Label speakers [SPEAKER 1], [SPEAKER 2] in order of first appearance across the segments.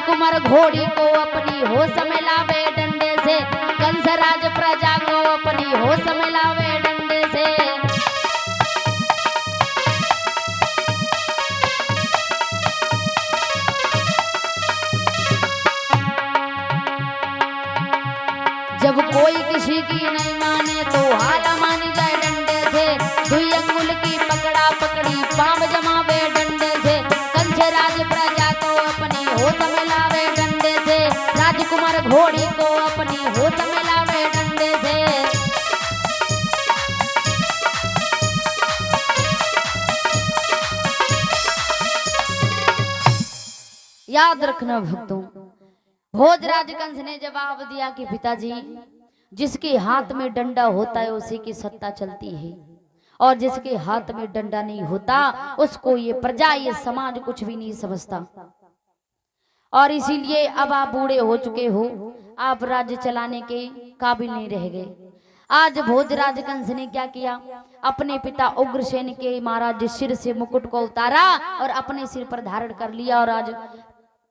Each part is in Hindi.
[SPEAKER 1] राजकुमार घोड़ी को अपनी होश में लावे डंडे से, कंस राज प्रजा को अपनी होश में लावे डंडे से। जब कोई किसी की नहीं माने तो हाला मानी जाए डंडे से, दुई अंगुल की पकड़ा पकड़ी पांव जमावे डंडे से, कंस राज प्रजा को अपनी होश में लावे डंडे से, राजकुमार घोड़ी को अपनी होश में लावे डंडे से। याद रखना भक्तों, भोजराज कंस ने जवाब दिया कि पिताजी, जिसके हाथ में डंडा होता है उसी की सत्ता चलती है, और जिसके हाथ में डंडा नहीं होता उसको ये प्रजा ये समाज कुछ भी नहीं समझता। और इसीलिए अब आप बूढ़े हो चुके हो, आप राज्य चलाने के काबिल नहीं रह गए। आज भोजराज कंस ने क्या किया, अपने पिता उग्रसेन के महाराज सिर से मुकुट को उतारा और अपने सिर पर धारण कर लिया, और आज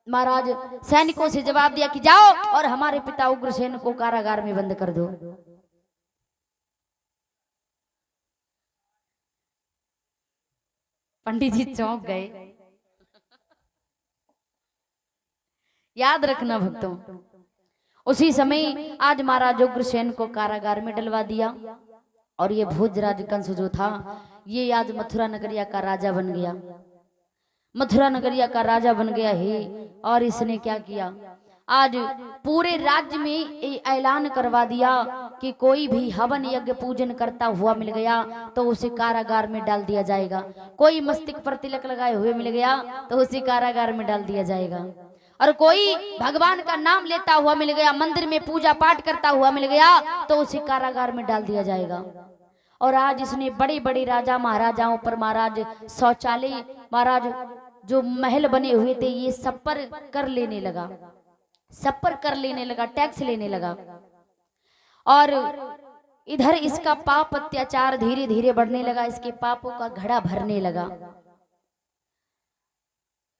[SPEAKER 1] महाराज सैनिकों से जवाब दिया कि जाओ और हमारे पिता उग्रसेन को कारागार में बंद कर दो। पंडित जी चौंक गए। याद रखना भक्तों, उसी समय आज महाराज उग्रसेन को कारागार में डलवा दिया, और ये भोजराज कंस जो था ये आज मथुरा नगरिया का राजा बन गया, मथुरा नगरिया का राजा बन गया है। और इसने क्या किया, आज पूरे राज्य में ऐलान करवा दिया कि कोई भी हवन यज्ञ पूजन करता हुआ मिल गया तो उसे कारागार में डाल दिया जाएगा, कोई मस्तिष्क पर तिलक लगाए हुए मिल गया तो उसे कारागार में डाल दिया जाएगा, और कोई भगवान का नाम लेता हुआ मिल गया, मंदिर में पूजा पाठ करता हुआ मिल गया तो उसे कारागार में डाल दिया जाएगा। और आज इसने बड़े बड़े राजा महाराजाओं पर महाराज शौचालय, महाराज जो महल बने हुए थे ये सब पर कर लेने लगा, सब पर कर लेने लगा, टैक्स लेने लगा। और इधर इसका पाप अत्याचार धीरे धीरे बढ़ने लगा, इसके पापों का घड़ा भरने लगा।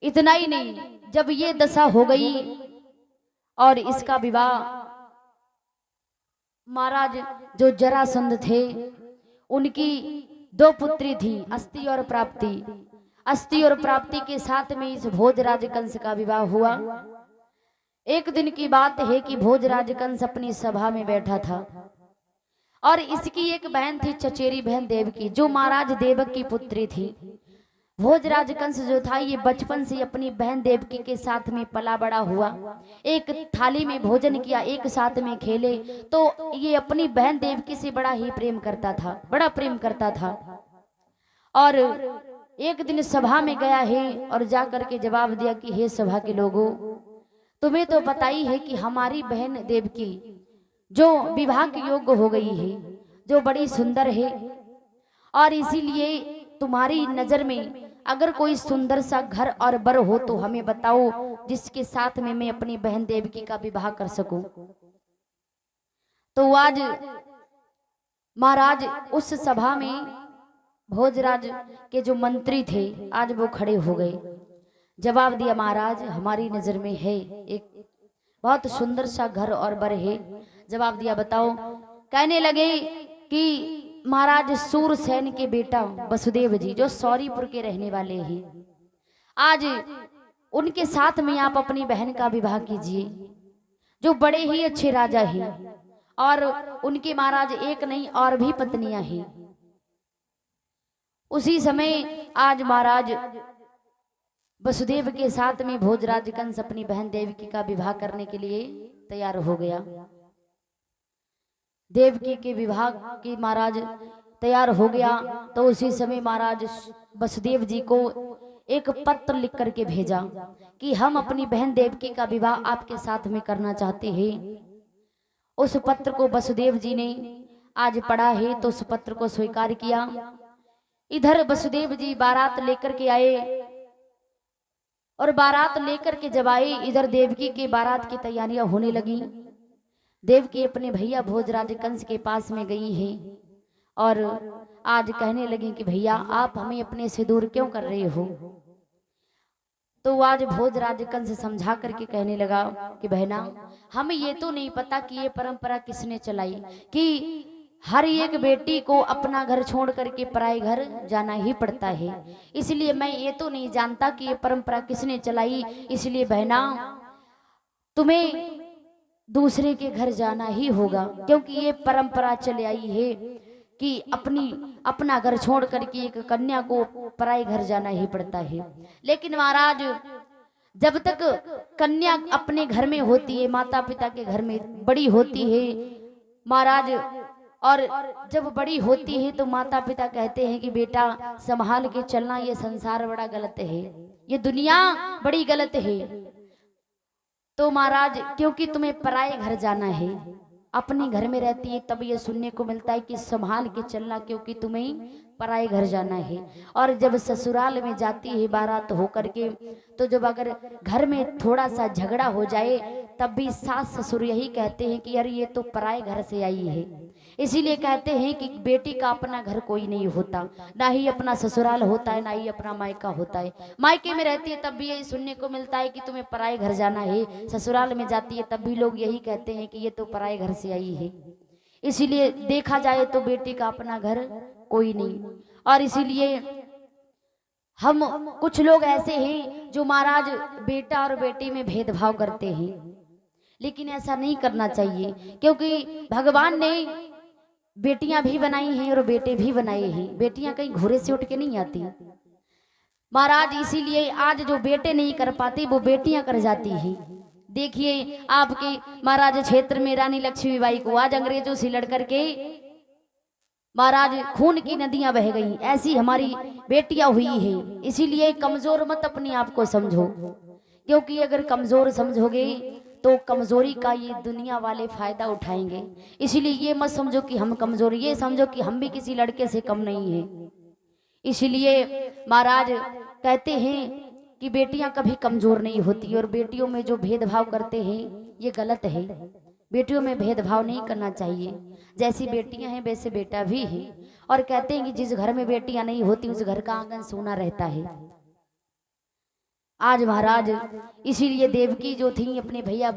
[SPEAKER 1] इतना ही नहीं, जब ये दशा हो गई और इसका विवाह महाराज जो जरासंध थे उनकी दो पुत्री थी, अस्ति और प्राप्ति। अस्ति और प्राप्ति के साथ में इस भोजराज कंस का विवाह हुआ। एक दिन की बात है कि भोजराज कंस अपनी सभा में बैठा था, और इसकी एक बहन थी चचेरी बहन देवकी, जो महाराज देवक की पुत्री थी। भोजराज कंस जो था ये बचपन से अपनी बहन देवकी के साथ में पला बड़ा हुआ, एक थाली में भोजन किया, एक साथ में खेले, तो ये अपनी बहन देवकी से बड़ा ही प्रेम करता था, बड़ा प्रेम करता था। और एक दिन सभा में गया है और जाकर के जवाब दिया कि हे सभा के लोगों, तुम्हें तो पता ही है कि हमारी बहन देवकी जो विवाह के योग्य हो गई है, जो बड़ी सुंदर है, और इसीलिए तुम्हारी नजर में अगर कोई सुंदर सा घर और बर हो तो हमें बताओ, जिसके साथ में मैं अपनी बहन देवकी का विवाह कर सकूं। तो आज महाराज उस सभा में भोजराज के जो मंत्री थे आज वो खड़े हो गए, जवाब दिया महाराज हमारी नजर में है एक बहुत सुंदर सा घर और बर है। जवाब दिया बताओ। कहने लगे कि महाराज सूरसेन के बेटा वसुदेव जी जो सौरीपुर के रहने वाले हैं, आज उनके साथ में आप अपनी बहन का विवाह कीजिए, जो बड़े ही अच्छे राजा हैं, और उनके महाराज एक नहीं और भी पत्नियां हैं। उसी समय आज महाराज वसुदेव के साथ में भोजराज कंस अपनी बहन देवकी का विवाह करने के लिए तैयार हो गया। देवकी के विवाह की महाराज तैयार हो गया तो उसी समय महाराज वसुदेव जी को एक पत्र लिख करके भेजा कि हम अपनी बहन देवकी का विवाह आपके साथ में करना चाहते हैं। उस पत्र को वसुदेव जी ने आज पढ़ा है तो उस पत्र को स्वीकार किया। इधर वसुदेव जी बारात लेकर के आए और बारात लेकर के जब आए, इधर देवकी के बारात की तैयारियां होने लगी। देवकी अपने भैया भोजराज कंस के पास में गई है और आज कहने लगी कि भैया आप हमें अपने से दूर क्यों कर रहे हो। तो आज भोजराज कंस समझा करके कहने लगा कि बहना, हमें ये तो नहीं पता कि ये परंपरा किसने चलाई कि हर एक बेटी को अपना घर छोड़ करके पराए घर जाना ही पड़ता है। इसलिए मैं ये तो नहीं जानता कि ये परंपरा किसने चलाई। इसलिए बहना, तुम्हें दूसरे के घर जाना ही होगा, क्योंकि ये परंपरा चली आई है कि अपना घर छोड़ करके एक कन्या को पराए घर जाना ही पड़ता है। लेकिन महाराज, जब तक कन्या अपने घर में होती है, माता पिता के घर में बड़ी होती है महाराज, और जब बड़ी होती है तो माता पिता कहते हैं कि बेटा संभाल के चलना, ये संसार बड़ा गलत है, ये दुनिया बड़ी गलत है। तो महाराज, क्योंकि तुम्हें पराए घर जाना है, अपने घर में रहती है तब ये सुनने को मिलता है कि संभाल के चलना, क्योंकि तुम्हें पराए घर जाना है। और जब ससुराल में जाती है बारात होकर के, तो जब अगर घर में थोड़ा सा झगड़ा हो जाए तब भी सास ससुर यही कहते हैं कि अरे ये तो पराए घर से आई है। इसीलिए कहते हैं कि बेटी का अपना घर कोई नहीं होता, ना ही अपना ससुराल होता है, ना ही अपना मायका होता है। मायके में रहती है तब भी यही सुनने को मिलता है कि तुम्हें पराए घर जाना है, ससुराल में जाती है तब भी लोग यही कहते हैं कि ये तो पराए घर से आई है। इसीलिए देखा जाए तो बेटी का अपना घर कोई नहीं। और इसीलिए हम कुछ लोग ऐसे हैं जो महाराज बेटा और बेटी में भेदभाव करते हैं, लेकिन ऐसा नहीं करना चाहिए, क्योंकि भगवान ने बेटियां भी बनाई हैं और बेटे भी बनाए हैं। बेटियां कहीं घोड़े से उठ के नहीं आती महाराज। इसीलिए आज जो बेटे नहीं कर पाते वो बेटियां कर जाती हैं। देखिए आपके महाराज क्षेत्र में रानी लक्ष्मीबाई को आज अंग्रेजों से लड़ करके महाराज खून की नदियां बह गई, ऐसी हमारी बेटियां हुई हैं। इसीलिए कमजोर मत अपने आप को समझो, क्योंकि अगर कमजोर समझोगे तो कमजोरी का ये दुनिया वाले फायदा उठाएंगे। इसलिए ये मत समझो कि हम कमजोर, ये समझो कि हम भी किसी लड़के से कम नहीं है। इसलिए महाराज कहते हैं कि बेटियां कभी कमजोर नहीं होती, और बेटियों में जो भेदभाव करते हैं ये गलत है। बेटियों में भेदभाव नहीं करना चाहिए, जैसी बेटियां हैं वैसे बेटा भी है। और कहते हैं कि जिस घर में बेटियां नहीं होती उस घर का आंगन सोना रहता है। आज महाराज इसीलिए देवकी जो थी अपने भैया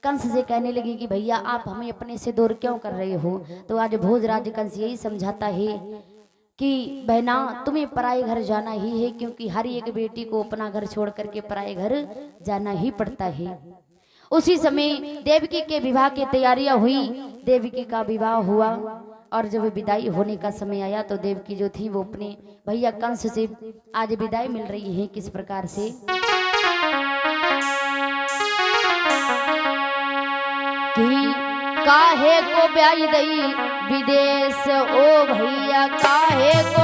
[SPEAKER 1] कंस से कहने लगी कि भैया आप हमें अपने से दूर क्यों कर रहे हो। तो आज भोजराज कंस यही समझाता है कि बहना, तुम्हें पराए घर जाना ही है, क्योंकि हर एक बेटी को अपना घर छोड़ करके पराए घर जाना ही पड़ता है। उसी समय देवकी के विवाह की तैयारियां हुई, देवकी का विवाह हुआ, और जब विदाई होने का समय आया तो देवकी जो थी वो अपने भैया कंस से आज विदाई मिल रही है। किस प्रकार से कि काहे को ब्याई दई विदेश, ओ भैया काहे को